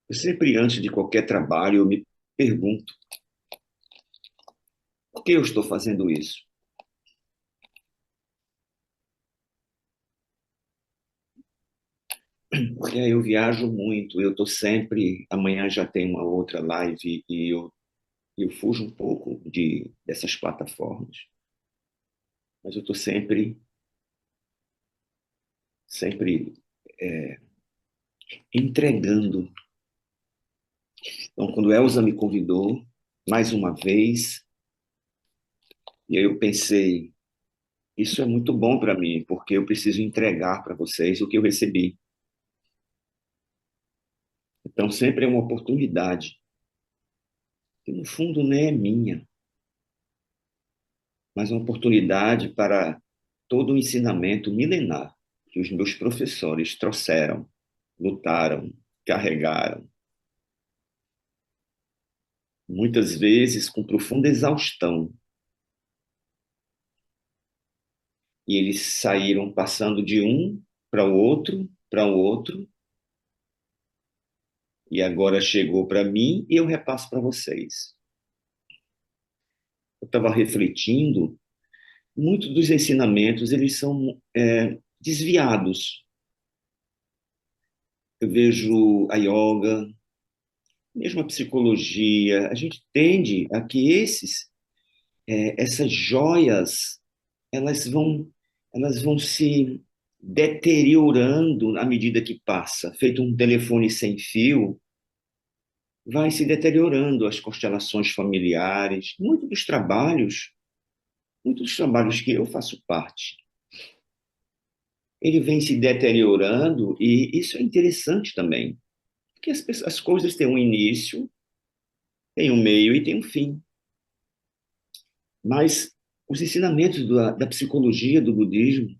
Eu sempre, antes de qualquer trabalho, eu me pergunto, por que eu estou fazendo isso? Porque aí eu viajo muito, eu estou sempre, amanhã já tem uma outra live e eu fujo um pouco dessas plataformas, mas eu estou sempre é, entregando. Então, quando Elza me convidou, mais uma vez, e aí eu pensei, isso é muito bom para mim, porque eu preciso entregar para vocês o que eu recebi. Então, sempre é uma oportunidade, que no fundo nem é minha, mas uma oportunidade para todo o ensinamento milenar que os meus professores trouxeram, lutaram, carregaram, muitas vezes com profunda exaustão, e eles saíram passando de um para o outro, e agora chegou para mim e eu repasso para vocês. Eu estava refletindo, muitos dos ensinamentos eles são desviados. Eu vejo a yoga, mesmo a psicologia, a gente tende a que essas joias, elas vão, elas vão se deteriorando à medida que passa. Feito um telefone sem fio, vai se deteriorando as constelações familiares, muitos dos trabalhos que eu faço parte, ele vem se deteriorando e isso é interessante também, porque as coisas têm um início, têm um meio e têm um fim. Mas os ensinamentos da psicologia do budismo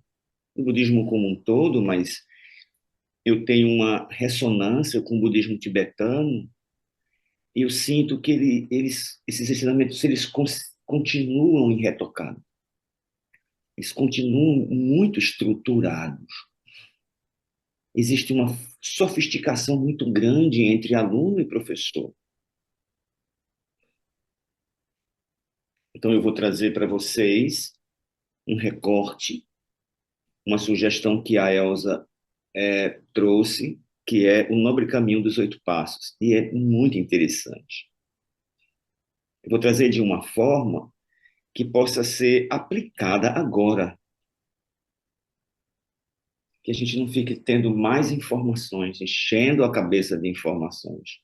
como um todo, mas eu tenho uma ressonância com o budismo tibetano, e eu sinto que esses ensinamentos continuam irretocados, eles continuam muito estruturados. Existe uma sofisticação muito grande entre aluno e professor. Então, eu vou trazer para vocês um recorte, uma sugestão que a Elsa trouxe, que é o Nobre Caminho dos Oito Passos, e é muito interessante. Eu vou trazer de uma forma que possa ser aplicada agora, que a gente não fique tendo mais informações, enchendo a cabeça de informações.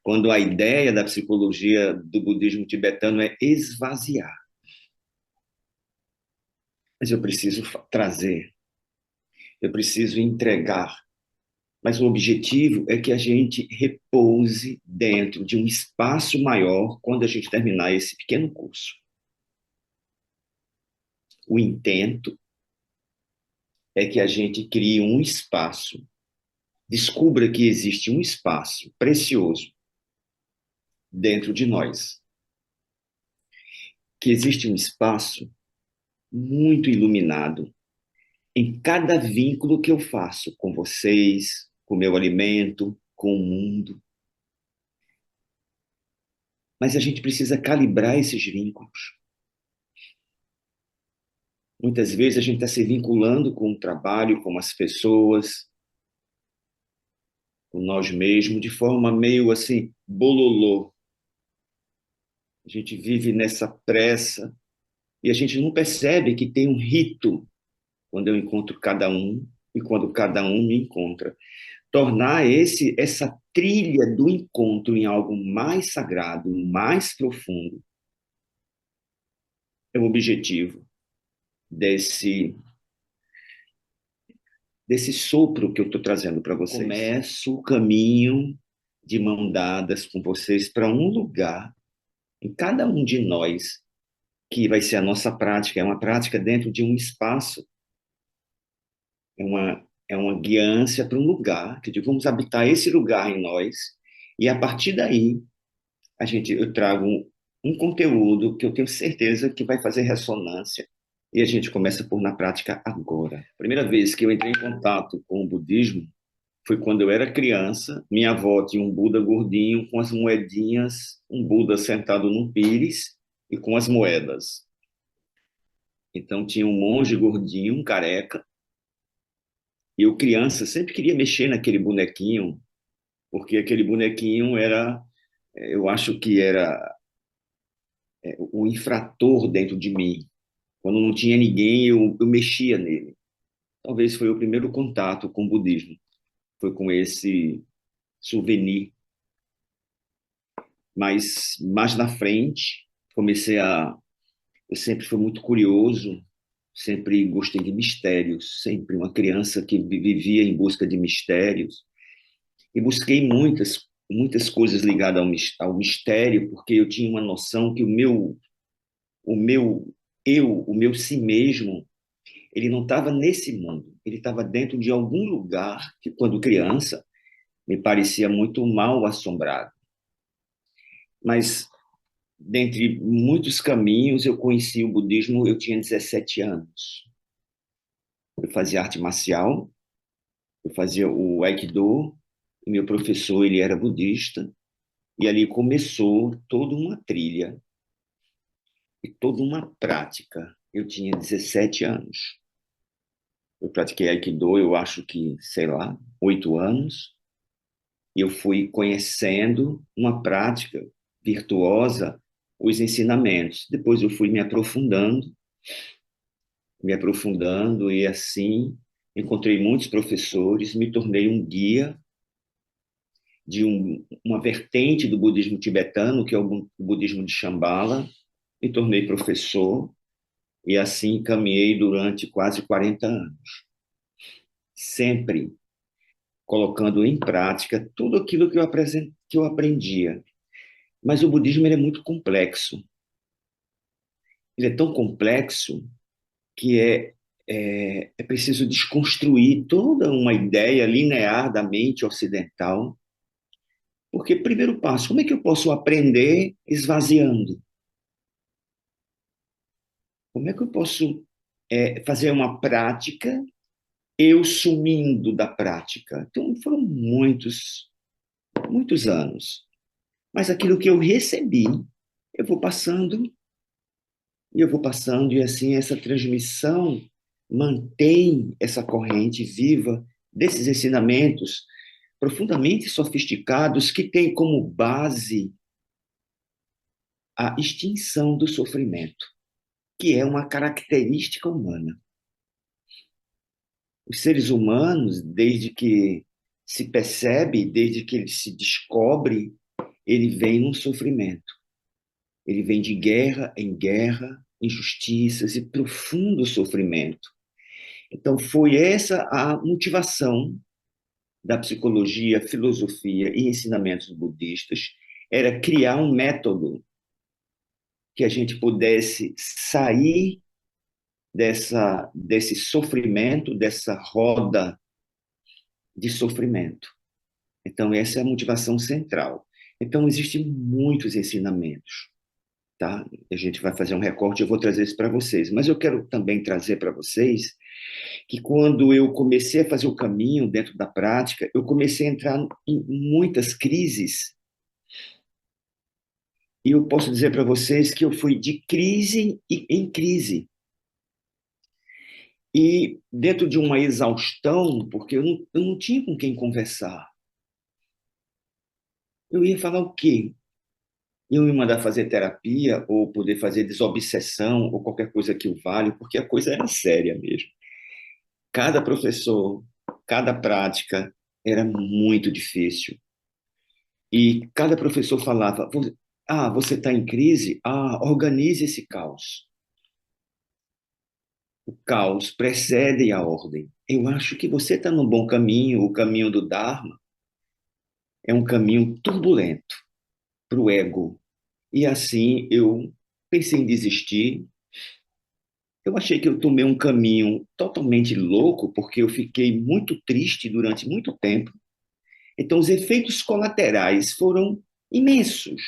Quando a ideia da psicologia do budismo tibetano é esvaziar. Mas eu preciso trazer, eu preciso entregar. Mas o objetivo é que a gente repouse dentro de um espaço maior quando a gente terminar esse pequeno curso. O intento é que a gente crie um espaço, descubra que existe um espaço precioso dentro de nós, que existe um espaço muito iluminado em cada vínculo que eu faço com vocês, com o meu alimento, com o mundo. Mas a gente precisa calibrar esses vínculos. Muitas vezes a gente está se vinculando com o trabalho, com as pessoas, com nós mesmos, de forma meio assim, bololô. A gente vive nessa pressa e a gente não percebe que tem um rito quando eu encontro cada um e quando cada um me encontra. Tornar essa trilha do encontro em algo mais sagrado, mais profundo, é o objetivo desse desse sopro que eu estou trazendo para vocês. Começo o caminho de mão dadas com vocês para um lugar em cada um de nós que vai ser a nossa prática. É uma prática dentro de um espaço, é uma guiância para um lugar, que vamos habitar esse lugar em nós e a partir daí eu trago um conteúdo que eu tenho certeza que vai fazer ressonância e a gente começa por na prática agora. A primeira vez que eu entrei em contato com o budismo, Foi quando eu era criança, minha avó tinha um Buda gordinho com as moedinhas, um Buda sentado num pires e com as moedas. Então tinha um monge gordinho, um careca, e eu criança sempre queria mexer naquele bonequinho, porque aquele bonequinho era, eu acho que era o infrator dentro de mim. Quando não tinha ninguém, eu mexia nele. Talvez foi o primeiro contato com o budismo, foi com esse souvenir. Mas mais na frente, comecei a. Eu sempre fui muito curioso, sempre gostei de mistérios, sempre uma criança que vivia em busca de mistérios. E busquei muitas coisas ligadas ao mistério, porque eu tinha uma noção que o meu o meu si mesmo, ele não estava nesse mundo, ele estava dentro de algum lugar que, quando criança, me parecia muito mal assombrado. Mas, dentre muitos caminhos, eu conheci o budismo, eu tinha 17 anos. Eu fazia arte marcial, eu fazia o Aikido, e meu professor, ele era budista, e ali começou toda uma trilha e toda uma prática. Eu tinha 17 anos. Eu pratiquei Aikido, eu acho que, sei lá, 8 anos, e eu fui conhecendo uma prática virtuosa, os ensinamentos. Depois eu fui me aprofundando, e assim encontrei muitos professores, me tornei um guia de uma vertente do budismo tibetano, que é o budismo de Shambhala, me tornei professor, e assim caminhei durante quase 40 anos, sempre colocando em prática tudo aquilo que eu aprendia. Mas o budismo ele é muito complexo. Ele é tão complexo que é preciso desconstruir toda uma ideia linear da mente ocidental. Porque, primeiro passo, como é que eu posso aprender esvaziando? Como é que eu posso fazer uma prática eu sumindo da prática? Então, foram muitos anos. Mas aquilo que eu recebi, eu vou passando e eu vou passando, e assim essa transmissão mantém essa corrente viva desses ensinamentos profundamente sofisticados que têm como base a extinção do sofrimento, que é uma característica humana. Os seres humanos, desde que se percebe, desde que ele se descobre, ele vem num sofrimento. Ele vem de guerra em guerra, injustiças e profundo sofrimento. Então, foi essa a motivação da psicologia, filosofia e ensinamentos budistas, era criar um método que a gente pudesse sair desse sofrimento, dessa roda de sofrimento. Então, essa é a motivação central. Então, existem muitos ensinamentos, tá? A gente vai fazer um recorte, eu vou trazer isso para vocês. Mas eu quero também trazer para vocês que, quando eu comecei a fazer o caminho dentro da prática, eu comecei a entrar em muitas crises. E eu posso dizer para vocês que eu fui de crise em crise. E dentro de uma exaustão, porque eu não tinha com quem conversar. Eu ia falar o quê? Iam me mandar fazer terapia, ou poder fazer desobsessão, ou qualquer coisa que o valha, porque a coisa era séria mesmo. Cada professor, cada prática era muito difícil. E cada professor falava: ah, você está em crise? Ah, organize esse caos. O caos precede a ordem. Eu acho que você está no bom caminho, o caminho do Dharma é um caminho turbulento para o ego. E assim eu pensei em desistir. Eu achei que eu tomei um caminho totalmente louco, porque eu fiquei muito triste durante muito tempo. Então, os efeitos colaterais foram imensos.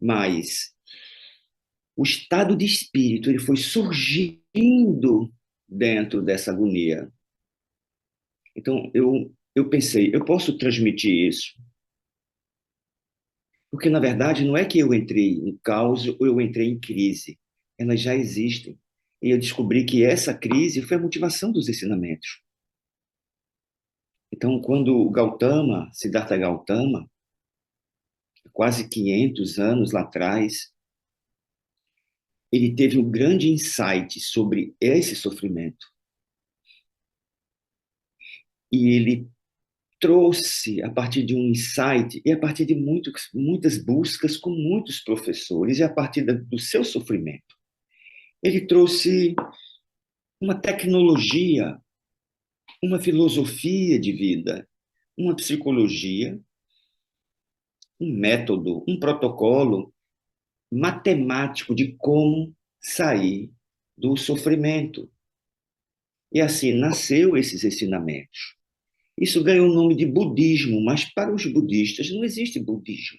Mas o estado de espírito ele foi surgindo dentro dessa agonia. Então, eu pensei, eu posso transmitir isso, porque, na verdade, não é que eu entrei em caos ou eu entrei em crise. Elas já existem. E eu descobri que essa crise foi a motivação dos ensinamentos. Então, quando o Gautama, Siddhartha Gautama, quase 500 anos lá atrás, ele teve um grande insight sobre esse sofrimento. E ele trouxe, a partir de um insight, e a partir de muitas buscas com muitos professores, e a partir do seu sofrimento, ele trouxe uma tecnologia, uma filosofia de vida, uma psicologia, um método, um protocolo matemático de como sair do sofrimento. E assim nasceu esses ensinamentos. Isso ganhou o nome de budismo, mas para os budistas não existe budismo.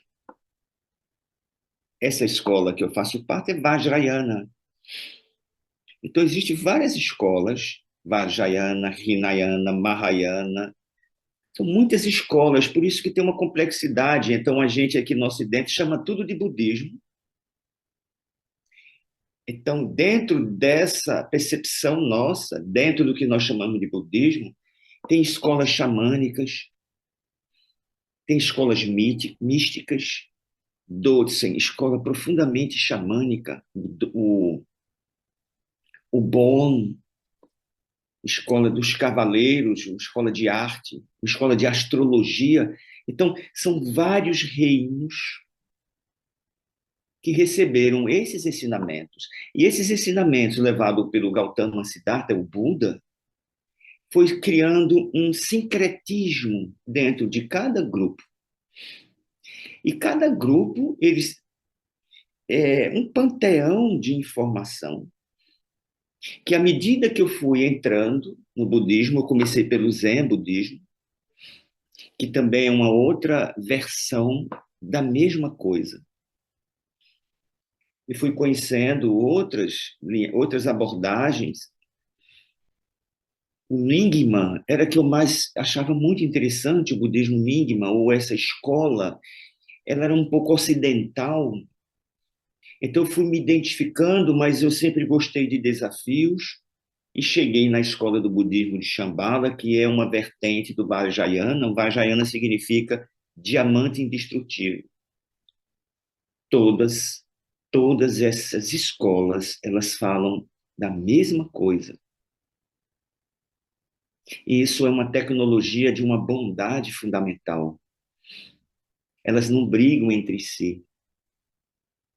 Essa escola que eu faço parte é Vajrayana. Então, existem várias escolas, Vajrayana, Hinayana, Mahayana, são muitas escolas, por isso que tem uma complexidade. Então, a gente aqui no Ocidente chama tudo de budismo. Então, dentro dessa percepção nossa, dentro do que nós chamamos de budismo, tem escolas xamânicas, tem escolas místicas, Dodsen, escola profundamente xamânica, o Bon, escola dos cavaleiros, escola de arte, escola de astrologia. Então, são vários reinos que receberam esses ensinamentos. E esses ensinamentos, levados pelo Gautama Siddhartha, o Buda, foi criando um sincretismo dentro de cada grupo. E cada grupo, eles é um panteão de informação que, à medida que eu fui entrando no budismo, eu comecei pelo Zen budismo, que também é uma outra versão da mesma coisa. E fui conhecendo outras abordagens. O Nyingma era que eu mais achava muito interessante, o budismo Nyingma, ou essa escola, ela era um pouco ocidental, então eu fui me identificando, mas eu sempre gostei de desafios, e cheguei na escola do budismo de Shambhala, que é uma vertente do Vajrayana. O Vajrayana significa diamante indestrutível. Todas, todas essas escolas, elas falam da mesma coisa. E isso é uma tecnologia de uma bondade fundamental. Elas não brigam entre si.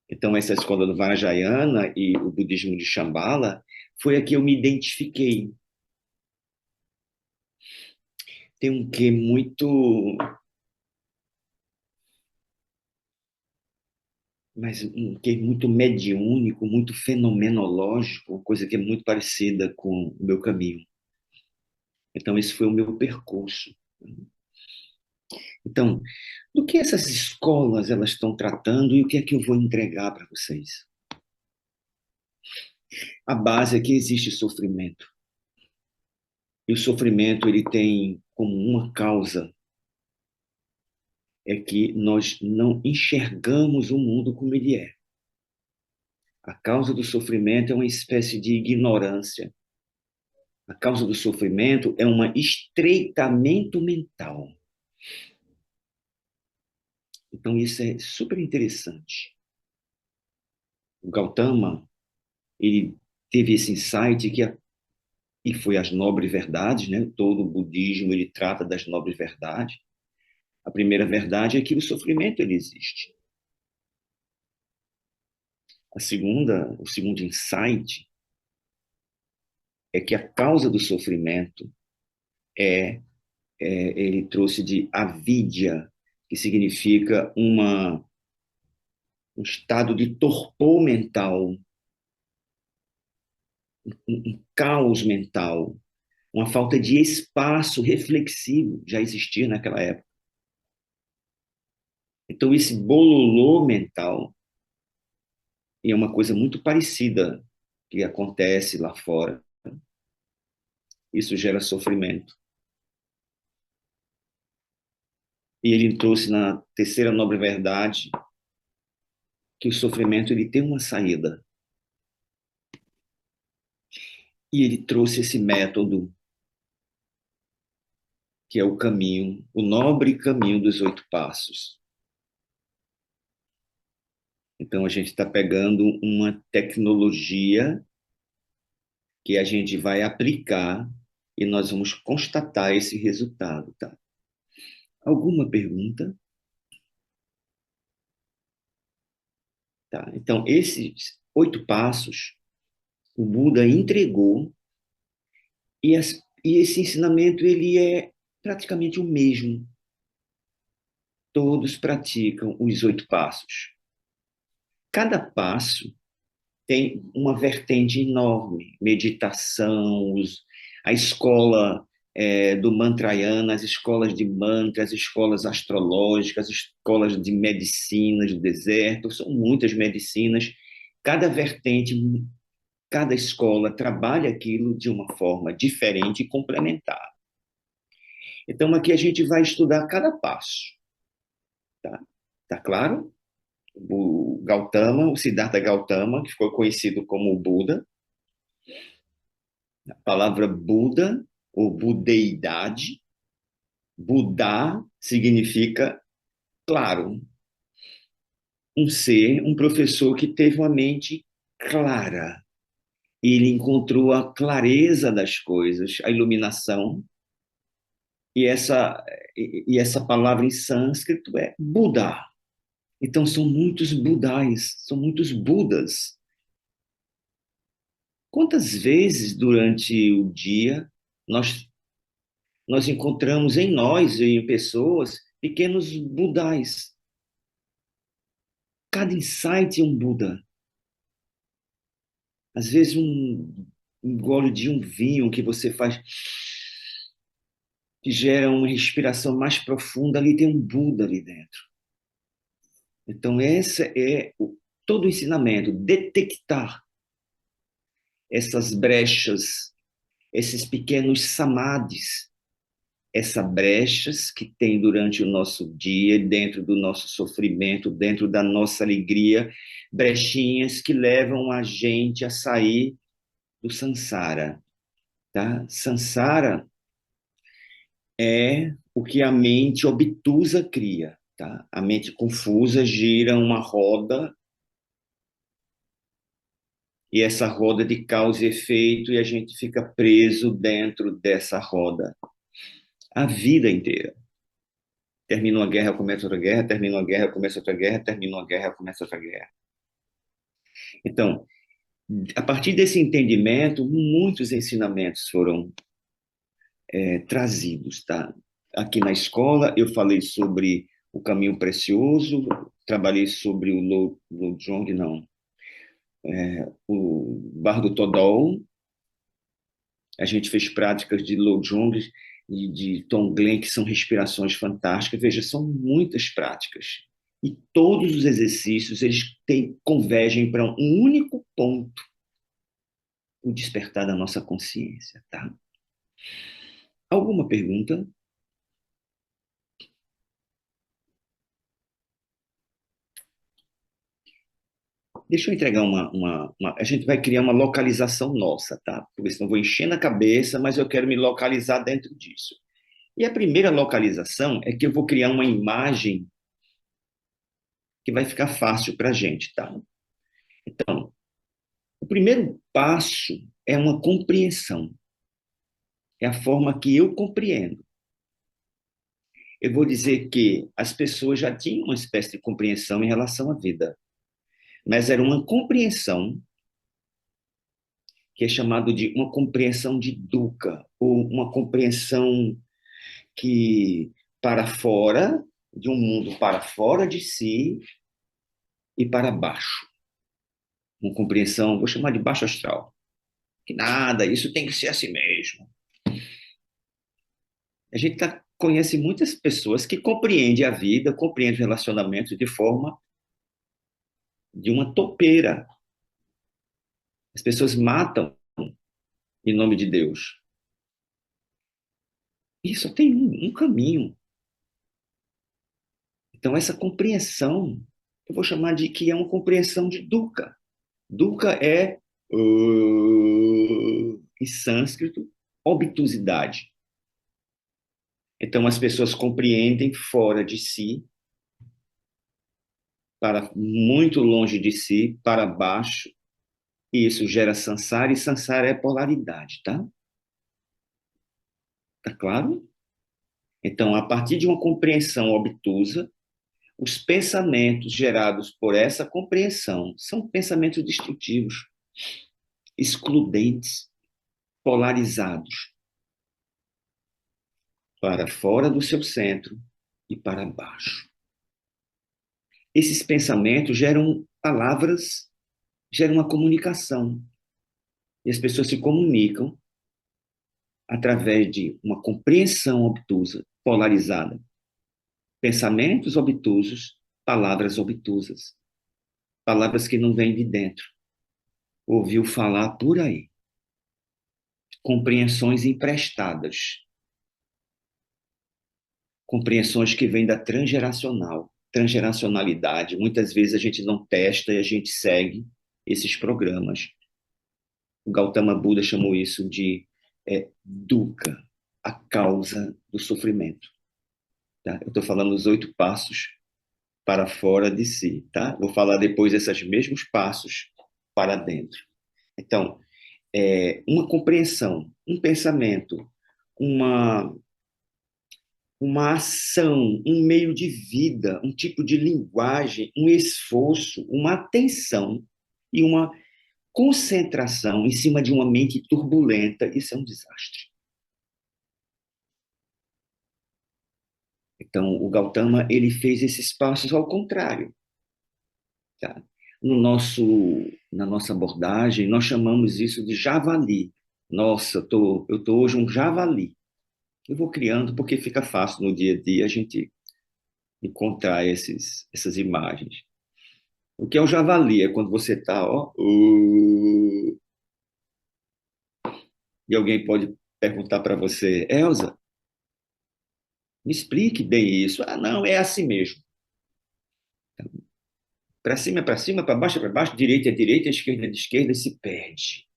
Então, essa escola do Vajrayana e o budismo de Shambhala foi a que eu me identifiquei. Tem um quê muito, mas um quê muito mediúnico, muito fenomenológico, uma coisa que é muito parecida com o meu caminho. Então, esse foi o meu percurso. Então, do que essas escolas elas estão tratando e o que é que eu vou entregar para vocês? A base é que existe sofrimento. E o sofrimento ele tem como uma causa é que nós não enxergamos o mundo como ele é. A causa do sofrimento é uma espécie de ignorância. A causa do sofrimento é um estreitamento mental. Então isso é super interessante. O Gautama, ele teve esse insight e foi as nobres verdades, né? Todo o budismo ele trata das nobres verdades. A primeira verdade é que o sofrimento ele existe. O segundo insight é que a causa do sofrimento é, ele trouxe de avidya, que significa um estado de torpor mental, um caos mental, uma falta de espaço reflexivo já existia naquela época. Então, esse bololô mental é uma coisa muito parecida que acontece lá fora. Isso gera sofrimento. E ele trouxe na terceira nobre verdade que o sofrimento ele tem uma saída. E ele trouxe esse método, que é o caminho, o nobre caminho dos 8 passos. Então, a gente está pegando uma tecnologia que a gente vai aplicar e nós vamos constatar esse resultado, tá? Alguma pergunta? Tá. Então, esses 8 passos, o Buda entregou e esse ensinamento ele é praticamente o mesmo. Todos praticam os 8 passos. Cada passo tem uma vertente enorme, meditação, a escola do Mantrayana, as escolas de mantras, as escolas astrológicas, as escolas de medicinas do deserto, são muitas medicinas. Cada vertente, cada escola trabalha aquilo de uma forma diferente e complementar. Então, aqui a gente vai estudar cada passo, tá? Tá claro? O Gautama, o Siddhartha Gautama, que ficou conhecido como o Buda. A palavra Buda, ou budeidade, Buddha significa claro, um ser, um professor que teve uma mente clara. Ele encontrou a clareza das coisas, a iluminação, e essa palavra em sânscrito é Buda. Então são muitos Budais, são muitos Budas. Quantas vezes durante o dia nós encontramos em nós, em pessoas, pequenos Budais? Cada insight é um Buda. Às vezes um gole de um vinho que você faz, que gera uma respiração mais profunda, ali tem um Buda ali dentro. Então esse é todo o ensinamento, detectar essas brechas, esses pequenos samadhis, essas brechas que tem durante o nosso dia, dentro do nosso sofrimento, dentro da nossa alegria, brechinhas que levam a gente a sair do samsara, tá? Samsara é o que a mente obtusa cria, tá? A mente confusa gira uma roda e essa roda de causa e efeito e a gente fica preso dentro dessa roda a vida inteira. Termina uma guerra, começa outra guerra, termina uma guerra, começa outra guerra, termina uma guerra, começa outra guerra. Então, a partir desse entendimento, muitos ensinamentos foram trazidos, tá? Aqui na escola, eu falei sobre o caminho precioso, trabalhei sobre o Lojong, não, o Bardo Todol, a gente fez práticas de Lojong e de Tonglen, que são respirações fantásticas. Veja, são muitas práticas. E todos os exercícios, convergem para um único ponto, o despertar da nossa consciência, tá? Alguma pergunta? Deixa eu entregar a gente vai criar uma localização nossa, tá? Porque senão eu vou enchendo a cabeça, mas eu quero me localizar dentro disso. E a primeira localização é que eu vou criar uma imagem que vai ficar fácil para a gente, tá? Então, o primeiro passo é uma compreensão. É a forma que eu compreendo. Eu vou dizer que as pessoas já tinham uma espécie de compreensão em relação à vida, mas era uma compreensão que é chamado de uma compreensão de dukkha, ou uma compreensão que para fora, de um mundo para fora de si e para baixo. Uma compreensão, vou chamar de baixo astral. Que nada, isso tem que ser assim mesmo. A gente conhece muitas pessoas que compreendem a vida, compreendem relacionamentos de forma de uma topeira. As pessoas matam em nome de Deus. E só tem um caminho. Então, essa compreensão, eu vou chamar de que é uma compreensão de dukkha. Dukkha é, em sânscrito, obtusidade. Então, as pessoas compreendem fora de si, para muito longe de si, para baixo, e isso gera samsara, e samsara é polaridade, tá? Tá claro? Então, a partir de uma compreensão obtusa, os pensamentos gerados por essa compreensão são pensamentos destrutivos, excludentes, polarizados, para fora do seu centro e para baixo. Esses pensamentos geram palavras, geram uma comunicação. E as pessoas se comunicam através de uma compreensão obtusa, polarizada. Pensamentos obtusos, palavras obtusas. Palavras que não vêm de dentro. Ouviu falar por aí. Compreensões emprestadas. Compreensões que vêm da transgeracional, transgeracionalidade. Muitas vezes a gente não testa e a gente segue esses programas. O Gautama Buda chamou isso de dukkha, a causa do sofrimento. Tá? Eu estou falando os 8 passos para fora de si, tá? Vou falar depois desses mesmos passos para dentro. Então, uma compreensão, um pensamento, uma uma ação, um meio de vida, um tipo de linguagem, um esforço, uma atenção e uma concentração em cima de uma mente turbulenta, isso é um desastre. Então, o Gautama, ele fez esses passos ao contrário. Tá? No nosso, na nossa abordagem, nós chamamos isso de javali. Nossa, eu tô hoje um javali. Eu vou criando porque fica fácil no dia a dia a gente encontrar essas imagens. O que é o javali? É quando você está, ó, e alguém pode perguntar para você, Elza, me explique bem isso. Ah, não, é assim mesmo. Para cima, para baixo, direita é direita, esquerda é de esquerda, e se perde.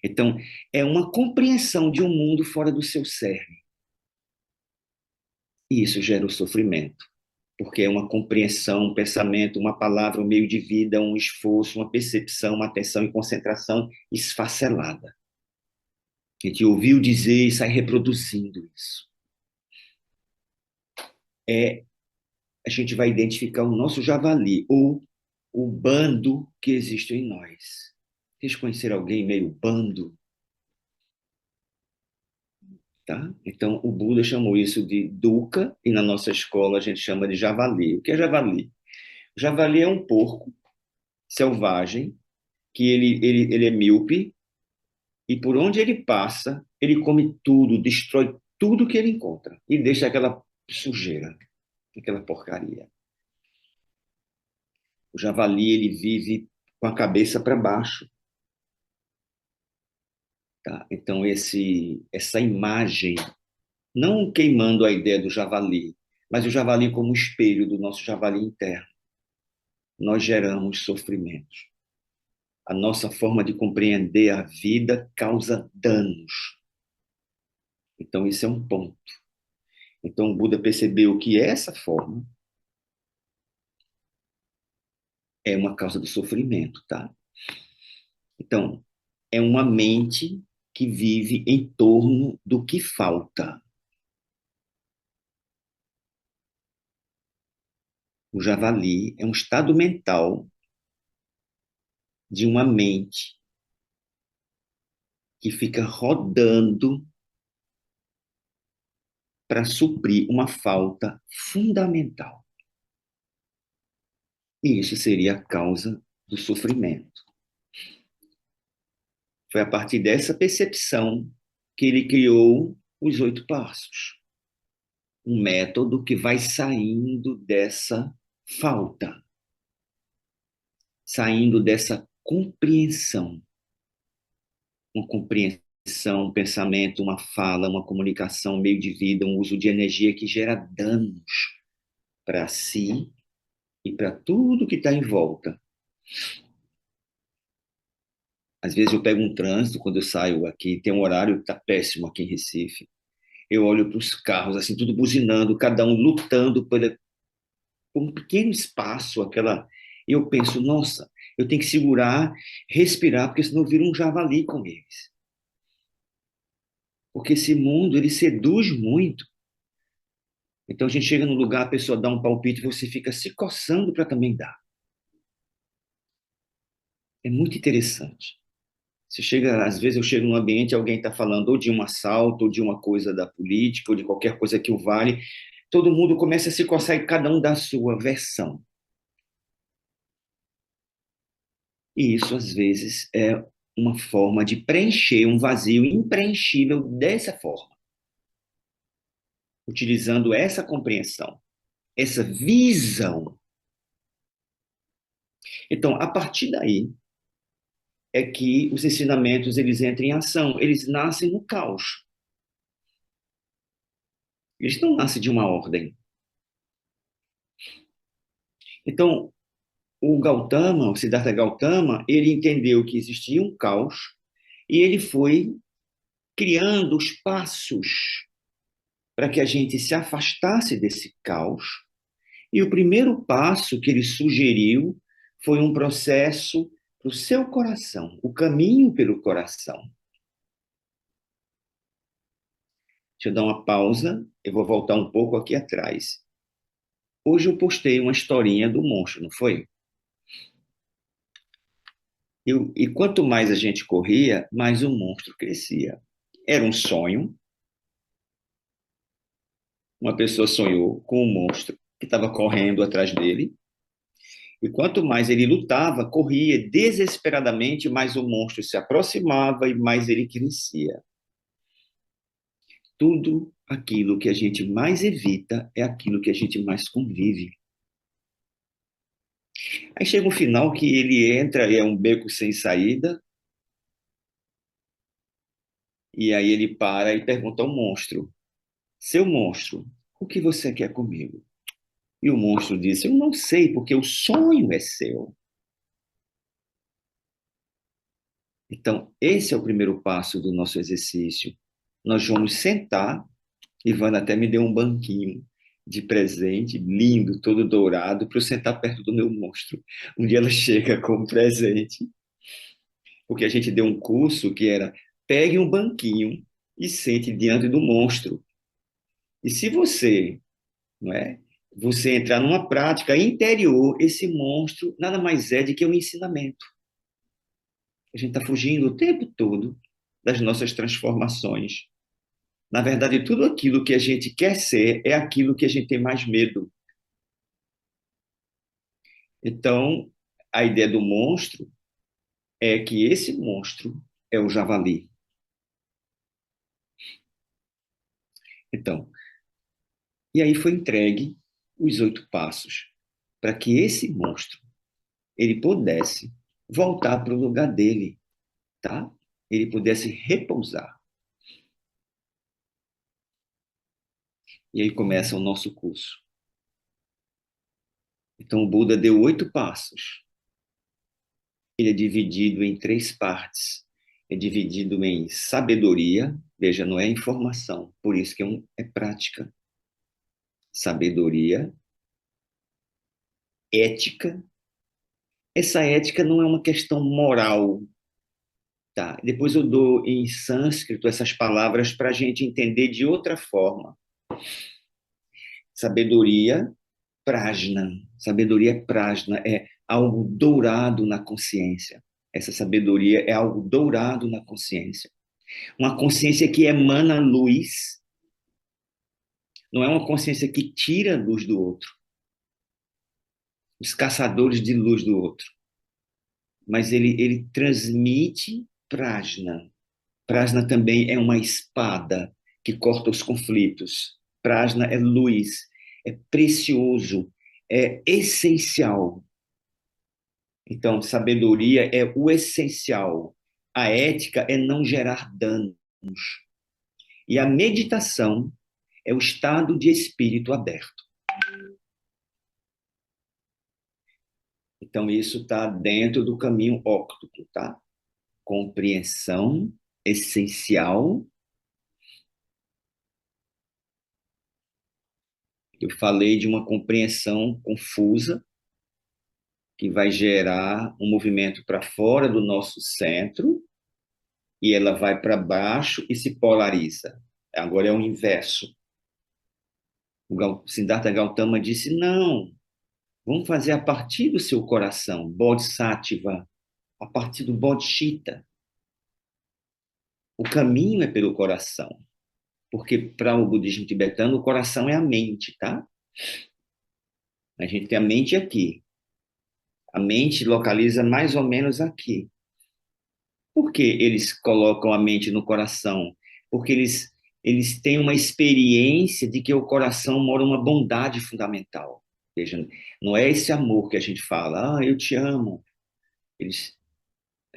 Então, é uma compreensão de um mundo fora do seu cerne. E isso gera o sofrimento, porque é uma compreensão, um pensamento, uma palavra, um meio de vida, um esforço, uma percepção, uma atenção e concentração esfacelada. A gente ouviu dizer e sai reproduzindo isso. A gente vai identificar o nosso javali, ou o bando que existe em nós. Vocês conheceram alguém meio bando? Tá? Então, o Buda chamou isso de dukkha, e na nossa escola a gente chama de javali. O que é javali? O javali é um porco selvagem, que ele é míope, e por onde ele passa, ele come tudo, destrói tudo que ele encontra, e deixa aquela sujeira, aquela porcaria. O javali, ele vive com a cabeça para baixo. Tá? Então, essa imagem, não queimando a ideia do javali, mas o javali como espelho do nosso javali interno, nós geramos sofrimentos. A nossa forma de compreender a vida causa danos. Então, isso é um ponto. Então, o Buda percebeu que essa forma é uma causa do sofrimento, tá? Então, é uma mente que vive em torno do que falta. O javali é um estado mental de uma mente que fica rodando para suprir uma falta fundamental. E isso seria a causa do sofrimento. Foi a partir dessa percepção que ele criou os 8 passos. Um método que vai saindo dessa falta, saindo dessa compreensão. Uma compreensão, um pensamento, uma fala, uma comunicação, um meio de vida, um uso de energia que gera danos para si e para tudo que está em volta. Às vezes eu pego um trânsito quando eu saio aqui, tem um horário que está péssimo aqui em Recife. Eu olho para os carros, assim, tudo buzinando, cada um lutando por um pequeno espaço, aquela. Eu penso, nossa, eu tenho que segurar, respirar, porque senão eu viro um javali com eles. Porque esse mundo, ele seduz muito. Então a gente chega num lugar, a pessoa dá um palpite, você fica se coçando para também dar. É muito interessante. Você chega, às vezes eu chego num ambiente, alguém está falando ou de um assalto, ou de uma coisa da política, ou de qualquer coisa que o vale, todo mundo começa a se coçar e cada um dá a sua versão. E isso, às vezes, é uma forma de preencher um vazio impreenchível dessa forma, utilizando essa compreensão, essa visão. Então, a partir daí, é que os ensinamentos eles entram em ação, eles nascem no caos. Eles não nascem de uma ordem. Então, o Gautama, o Siddhartha Gautama, ele entendeu que existia um caos e ele foi criando os passos para que a gente se afastasse desse caos. E o primeiro passo que ele sugeriu foi um processo para o seu coração, o caminho pelo coração. Deixa eu dar uma pausa, eu vou voltar um pouco aqui atrás. Hoje eu postei uma historinha do monstro, não foi? E quanto mais a gente corria, mais o monstro crescia. Era um sonho, uma pessoa sonhou com um monstro que estava correndo atrás dele, e quanto mais ele lutava, corria desesperadamente, mais o monstro se aproximava e mais ele crescia. Tudo aquilo que a gente mais evita é aquilo que a gente mais convive. Aí chega um final que ele entra e é um beco sem saída, e aí ele para e pergunta ao monstro: Seu monstro, o que você quer comigo? E o monstro disse: Eu não sei, porque o sonho é seu. Então, esse é o primeiro passo do nosso exercício. Nós vamos sentar, Ivana até me deu um banquinho de presente, lindo, todo dourado, para eu sentar perto do meu monstro. Um dia ela chega com um presente, porque a gente deu um curso que era pegue um banquinho e sente diante do monstro. E se você, não é, você entrar numa prática interior, esse monstro nada mais é do que um ensinamento. A gente está fugindo o tempo todo das nossas transformações. Na verdade, tudo aquilo que a gente quer ser é aquilo que a gente tem mais medo. Então, a ideia do monstro é que esse monstro é o javali. Então, e aí foi entregue os 8 passos para que esse monstro ele pudesse voltar para o lugar dele, tá? Ele pudesse repousar. E aí começa o nosso curso. Então, o Buda deu 8 passos. Ele é dividido em 3 partes. É dividido em sabedoria, veja, não é informação, por isso que é prática. Sabedoria, ética. Essa ética não é uma questão moral, tá? Depois eu dou em sânscrito essas palavras para a gente entender de outra forma. Sabedoria, prajna. Sabedoria prajna é algo dourado na consciência. Essa sabedoria é algo dourado na consciência. Uma consciência que emana luz, não é uma consciência que tira a luz do outro, os caçadores de luz do outro, mas ele transmite prajna. Prajna também é uma espada que corta os conflitos. Prajna é luz, é precioso, é essencial. Então, sabedoria é o essencial. A ética é não gerar danos. E a meditação é o estado de espírito aberto. Então, isso está dentro do caminho óptico, tá? Compreensão essencial. Eu falei de uma compreensão confusa, que vai gerar um movimento para fora do nosso centro, e ela vai para baixo e se polariza. Agora é o inverso. O Siddhartha Gautama disse: não, vamos fazer a partir do seu coração, Bodhisattva, a partir do Bodhicitta. O caminho é pelo coração, porque para o budismo tibetano o coração é a mente, tá? A gente tem a mente aqui. A mente localiza mais ou menos aqui. Por que eles colocam a mente no coração? Porque eles têm uma experiência de que o coração mora uma bondade fundamental. Veja, não é esse amor que a gente fala, eu te amo. Eles,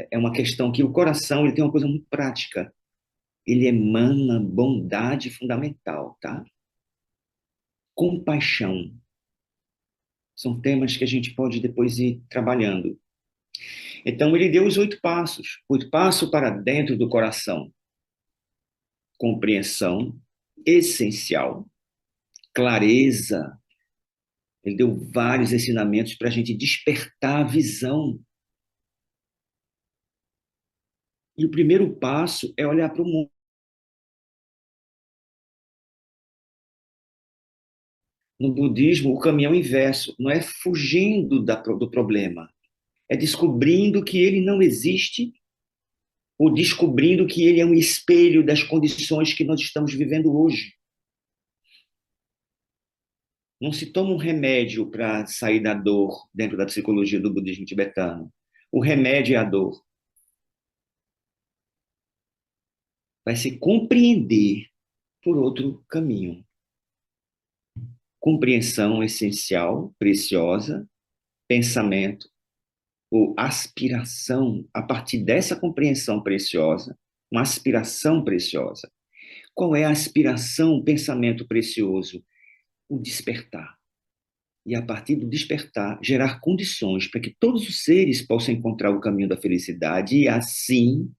é uma questão que o coração ele tem uma coisa muito prática. Ele emana bondade fundamental, tá? Compaixão. São temas que a gente pode depois ir trabalhando. Então, ele deu os 8 passos. 8 passos para dentro do coração. Compreensão essencial, clareza. Ele deu vários ensinamentos para a gente despertar a visão. E o primeiro passo é olhar para o mundo. No budismo, o caminho é o inverso. Não é fugindo do problema. É descobrindo que ele não existe ou descobrindo que ele é um espelho das condições que nós estamos vivendo hoje. Não se toma um remédio para sair da dor dentro da psicologia do budismo tibetano. O remédio é a dor. Vai se compreender por outro caminho. Compreensão essencial, preciosa, pensamento ou aspiração, a partir dessa compreensão preciosa, uma aspiração preciosa. Qual é a aspiração, o pensamento precioso? O despertar. E a partir do despertar, gerar condições para que todos os seres possam encontrar o caminho da felicidade e assim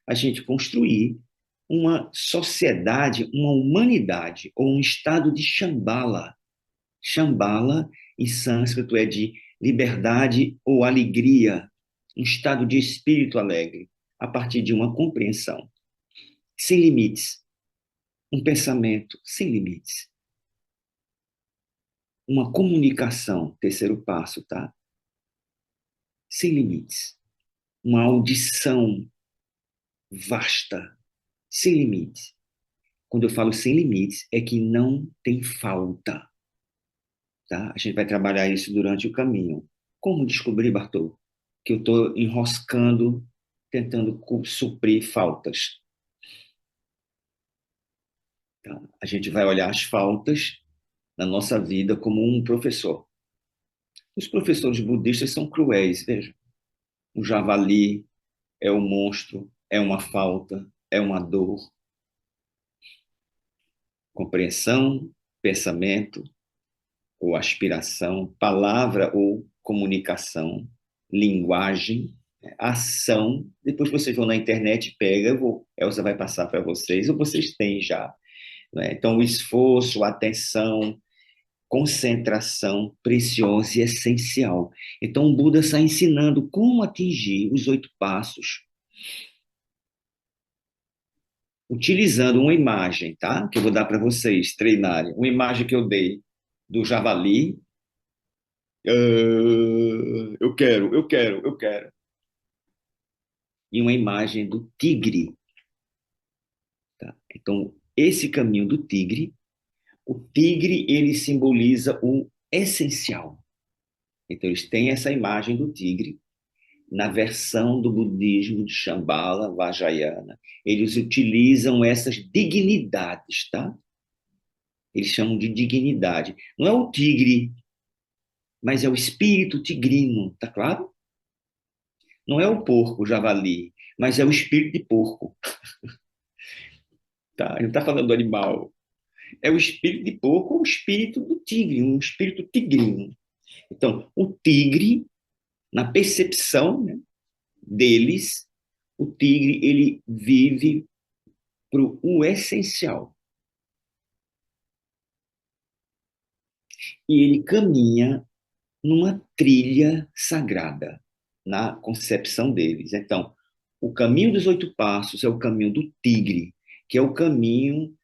a gente construir uma sociedade, uma humanidade ou um estado de Shambhala. Shambhala, em sânscrito, é de liberdade ou alegria, um estado de espírito alegre, a partir de uma compreensão sem limites, um pensamento sem limites, uma comunicação, terceiro passo, tá? Sem limites, uma audição vasta, sem limites. Quando eu falo sem limites, é que não tem falta, tá? A gente vai trabalhar isso durante o caminho. Como descobrir, Bartô, que eu estou enroscando, tentando suprir faltas? Tá? A gente vai olhar as faltas na nossa vida como um professor. Os professores budistas são cruéis, veja. O javali é o monstro, é uma falta, é uma dor. Compreensão, pensamento ou aspiração, palavra ou comunicação, linguagem, ação. Depois vocês vão na internet, pega, Elsa vai passar para vocês, ou vocês têm já. Né? Então, o esforço, a atenção, concentração preciosa e essencial. Então, o Buda está ensinando como atingir os 8 passos, utilizando uma imagem, tá? Que eu vou dar para vocês treinarem. Uma imagem que eu dei do javali. Eu quero. E uma imagem do tigre, tá? Então, esse caminho do tigre, o tigre, ele simboliza o essencial. Então, eles têm essa imagem do tigre na versão do budismo de Shambhala, Vajrayana. Eles utilizam essas dignidades, tá? Eles chamam de dignidade. Não é o tigre, mas é o espírito tigrino, tá claro? Não é o porco, o javali, mas é o espírito de porco, tá? Ele não está falando do animal. É o espírito de porco ou o espírito do tigre, um espírito tigrino. Então, o tigre Na percepção, né, deles, o tigre ele vive para o essencial. E ele caminha numa trilha sagrada, na concepção deles. Então, o caminho dos 8 passos é o caminho do tigre, que é o caminho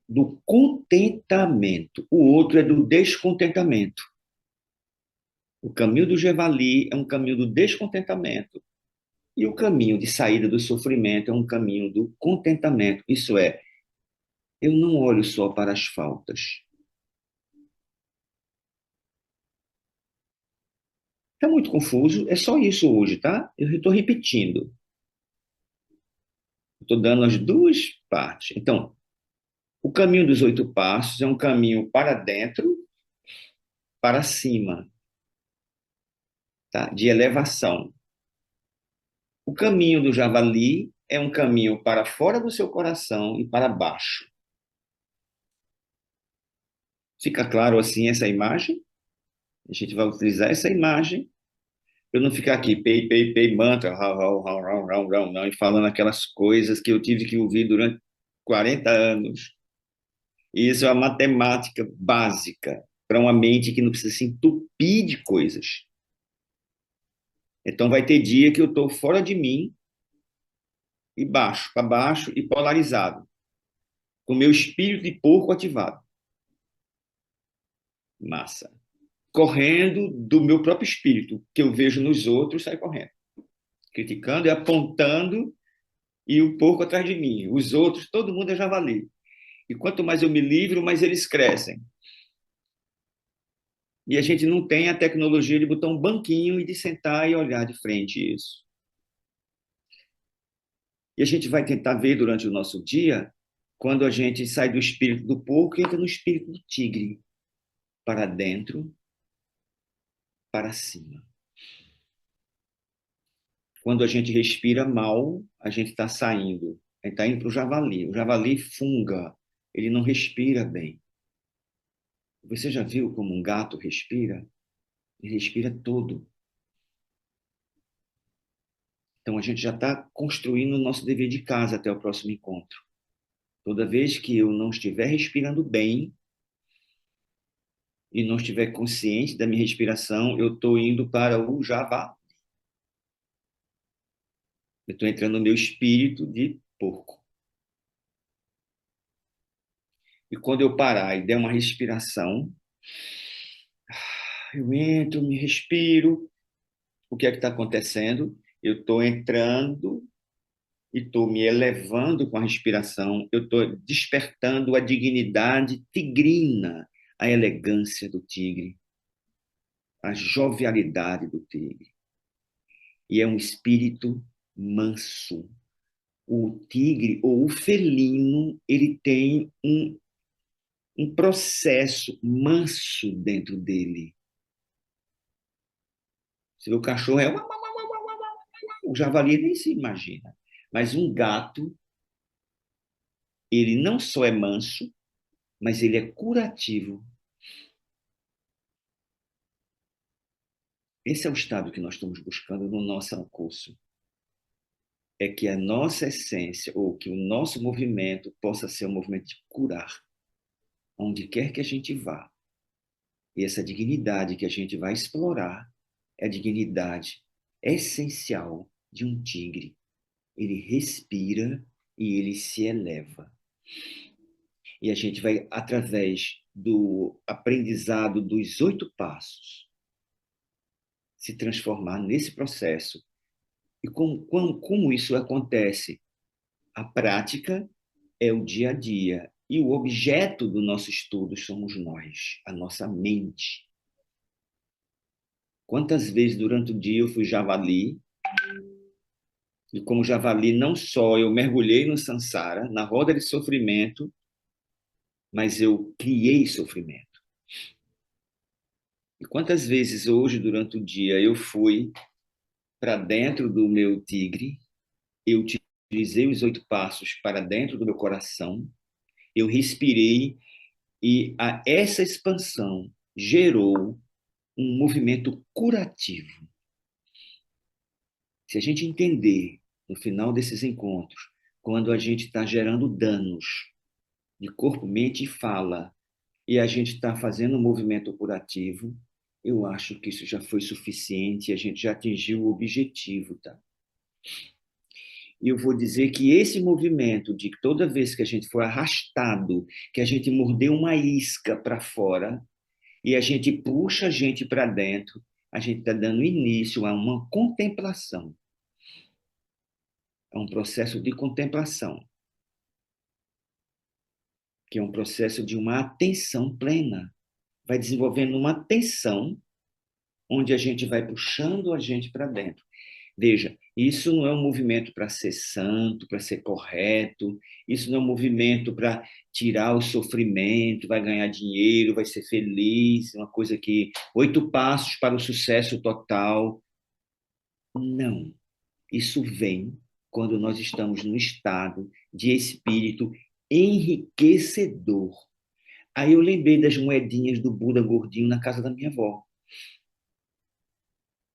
do contentamento. O outro é do descontentamento. O caminho do javali é um caminho do descontentamento. E o caminho de saída do sofrimento é um caminho do contentamento. Isso é, eu não olho só para as faltas. Está muito confuso? É só isso hoje, tá? Eu estou repetindo. Estou dando as duas partes. Então, o caminho dos 8 passos é um caminho para dentro, para cima, tá? De elevação. O caminho do javali é um caminho para fora do seu coração e para baixo. Fica claro assim essa imagem? A gente vai utilizar essa imagem para eu não ficar aqui, pei, pei, pei, mantra, rau, rau, rau, rau, rau, rau, não, e falando aquelas coisas que eu tive que ouvir durante 40 anos. E isso é uma matemática básica para uma mente que não precisa se entupir de coisas. Então vai ter dia que eu estou fora de mim e baixo, para baixo e polarizado, com o meu espírito de porco ativado. Massa. Correndo do meu próprio espírito, que eu vejo nos outros, sai correndo. Criticando e apontando, e o porco atrás de mim. Os outros, todo mundo é javali. E quanto mais eu me livro, mais eles crescem. E a gente não tem a tecnologia de botar um banquinho e de sentar e olhar de frente isso. E a gente vai tentar ver durante o nosso dia, quando a gente sai do espírito do porco e entra no espírito do tigre, para dentro, para cima. Quando a gente respira mal, a gente está saindo. A gente está indo para o javali. O javali funga, ele não respira bem. Você já viu como um gato respira? Ele respira todo. Então a gente já está construindo o nosso dever de casa até o próximo encontro. Toda vez que eu não estiver respirando bem e não estiver consciente da minha respiração, eu estou indo para o javali. Eu estou entrando no meu espírito de porco. E quando eu parar e der uma respiração, eu entro, me respiro. O que é que está acontecendo? Eu estou entrando e estou me elevando com a respiração. Eu estou despertando a dignidade tigrina, a elegância do tigre, a jovialidade do tigre. E é um espírito manso. O tigre ou o felino, ele tem um processo manso dentro dele. Se o cachorro é... O javali nem se imagina. Mas um gato, ele não só é manso, mas ele é curativo. Esse é o estado que nós estamos buscando no nosso curso. É que a nossa essência, ou que o nosso movimento possa ser um movimento de curar, onde quer que a gente vá. E essa dignidade que a gente vai explorar é a dignidade essencial de um tigre. Ele respira e ele se eleva. E a gente vai, através do aprendizado dos 8 passos, se transformar nesse processo. E como isso acontece? A prática é o dia a dia. E o objeto do nosso estudo somos nós, a nossa mente. Quantas vezes durante o dia eu fui javali, e como javali não só eu mergulhei no samsara, na roda de sofrimento, mas eu criei sofrimento. E quantas vezes hoje, durante o dia, eu fui para dentro do meu tigre, eu utilizei os 8 passos para dentro do meu coração, eu respirei e essa expansão gerou um movimento curativo. Se a gente entender, no final desses encontros, quando a gente está gerando danos de corpo, mente e fala, e a gente está fazendo um movimento curativo, eu acho que isso já foi suficiente, a gente já atingiu o objetivo, tá? E eu vou dizer que esse movimento de toda vez que a gente for arrastado, que a gente mordeu uma isca para fora e a gente puxa a gente para dentro, a gente está dando início a uma contemplação, a um processo de contemplação, que é um processo de uma atenção plena. Vai desenvolvendo uma atenção onde a gente vai puxando a gente para dentro. Veja, isso não é um movimento para ser santo, para ser correto, isso não é um movimento para tirar o sofrimento, vai ganhar dinheiro, vai ser feliz, uma coisa que 8 passos para o sucesso total. Não, isso vem quando nós estamos num estado de espírito enriquecedor. Aí eu lembrei das moedinhas do Buda gordinho na casa da minha avó.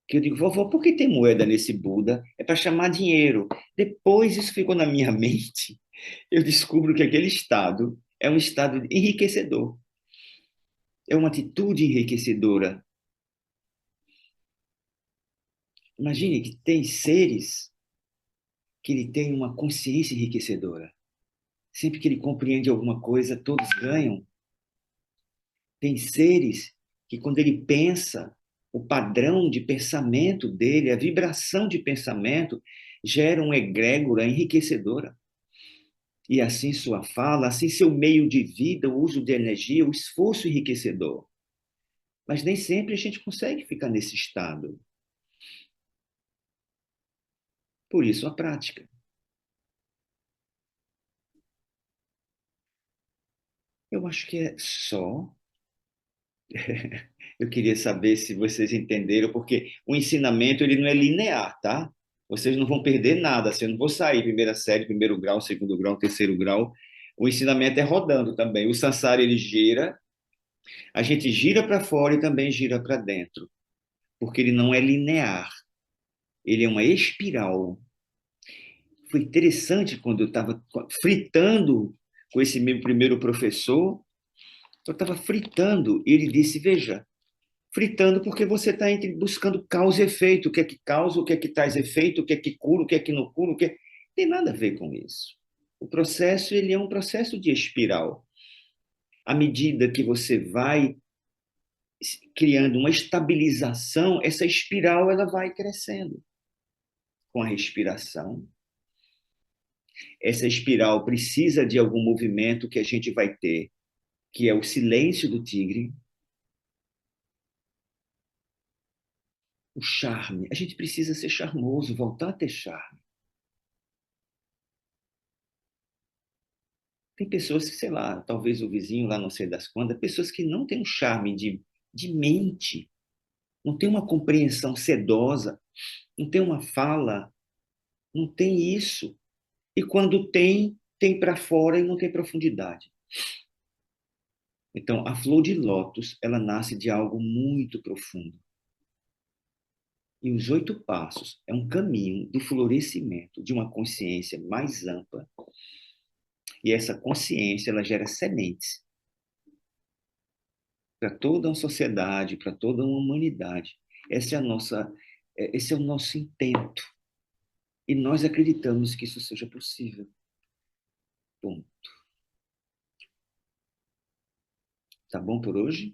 Que eu digo, vovó, por que tem moeda nesse Buda? É para chamar dinheiro. Depois isso ficou na minha mente. Eu descubro que aquele estado é um estado enriquecedor. É uma atitude enriquecedora. Imagine que tem seres que ele tem uma consciência enriquecedora. Sempre que ele compreende alguma coisa, todos ganham. Tem seres que, quando ele pensa, o padrão de pensamento dele, a vibração de pensamento, gera uma egrégora enriquecedora. E assim sua fala, assim seu meio de vida, o uso de energia, o esforço enriquecedor. Mas nem sempre a gente consegue ficar nesse estado. Por isso a prática. Eu acho que é só. Eu queria saber se vocês entenderam, porque o ensinamento ele não é linear, tá? Vocês não vão perder nada. Assim, eu não vou sair primeira série, primeiro grau, segundo grau, terceiro grau. O ensinamento é rodando também. O samsara ele gira, a gente gira para fora e também gira para dentro, porque ele não é linear. Ele é uma espiral. Foi interessante quando eu estava fritando com esse meu primeiro professor. Eu estava fritando e ele disse: Veja, fritando porque você está buscando causa e efeito. O que é que causa, o que é que traz efeito, o que é que cura, o que é que não cura, o que é... Tem nada a ver com isso. O processo ele é um processo de espiral. À medida que você vai criando uma estabilização, essa espiral ela vai crescendo com a respiração. Essa espiral precisa de algum movimento que a gente vai ter, que é o silêncio do tigre, o charme. A gente precisa ser charmoso, voltar a ter charme. Tem pessoas que, sei lá, talvez o vizinho lá não sei das quantas, pessoas que não têm um charme de mente, não tem uma compreensão sedosa, não tem uma fala, não tem isso. E quando tem, tem para fora e não tem profundidade. Então, a flor de lótus, ela nasce de algo muito profundo. E os 8 passos é um caminho do florescimento de uma consciência mais ampla. E essa consciência, ela gera sementes para toda uma sociedade, para toda uma humanidade. Esse é o nosso intento. E nós acreditamos que isso seja possível. Bom, tá bom por hoje?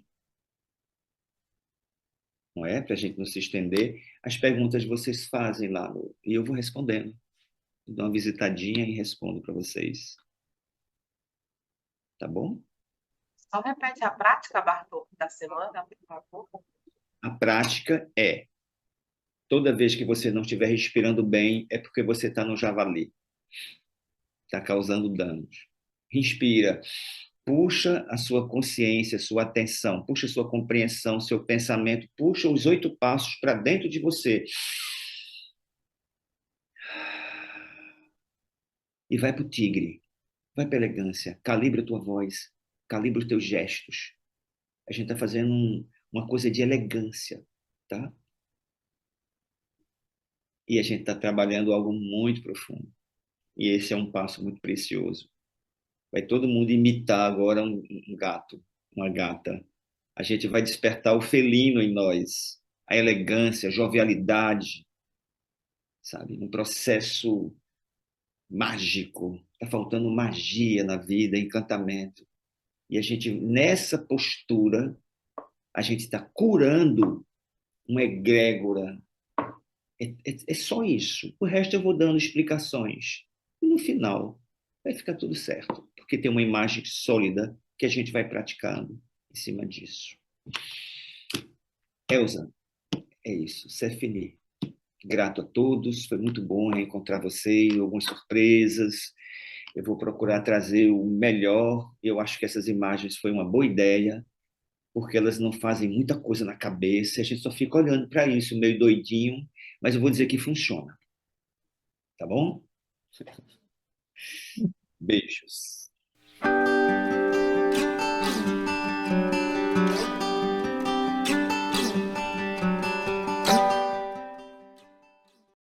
Não é? Para a gente não se estender. As perguntas vocês fazem lá e eu vou respondendo. Dou uma visitadinha e respondo para vocês. Tá bom? Só repete a prática, Bartô, da semana, por favor. A prática é, toda vez que você não estiver respirando bem, é porque você está no javali, está causando danos. Respira, puxa a sua consciência, a sua atenção, puxa a sua compreensão, seu pensamento, puxa os 8 passos para dentro de você. E vai para o tigre, vai para a elegância, calibra a tua voz, calibra os teus gestos. A gente está fazendo uma coisa de elegância, tá? E a gente está trabalhando algo muito profundo. E esse é um passo muito precioso. Vai todo mundo imitar agora um gato, uma gata. A gente vai despertar o felino em nós, a elegância, a jovialidade, sabe? Um processo mágico. Está faltando magia na vida, encantamento. E a gente, nessa postura, a gente está curando uma egrégora. É só isso. O resto eu vou dando explicações. E no final, vai ficar tudo certo. Porque tem uma imagem sólida que a gente vai praticando em cima disso. Elza, é isso. C'est fini. Grato a todos. Foi muito bom reencontrar vocês. Algumas surpresas. Eu vou procurar trazer o melhor. Eu acho que essas imagens foi uma boa ideia, porque elas não fazem muita coisa na cabeça. A gente só fica olhando para isso, meio doidinho. Mas eu vou dizer que funciona. Tá bom? Beijos.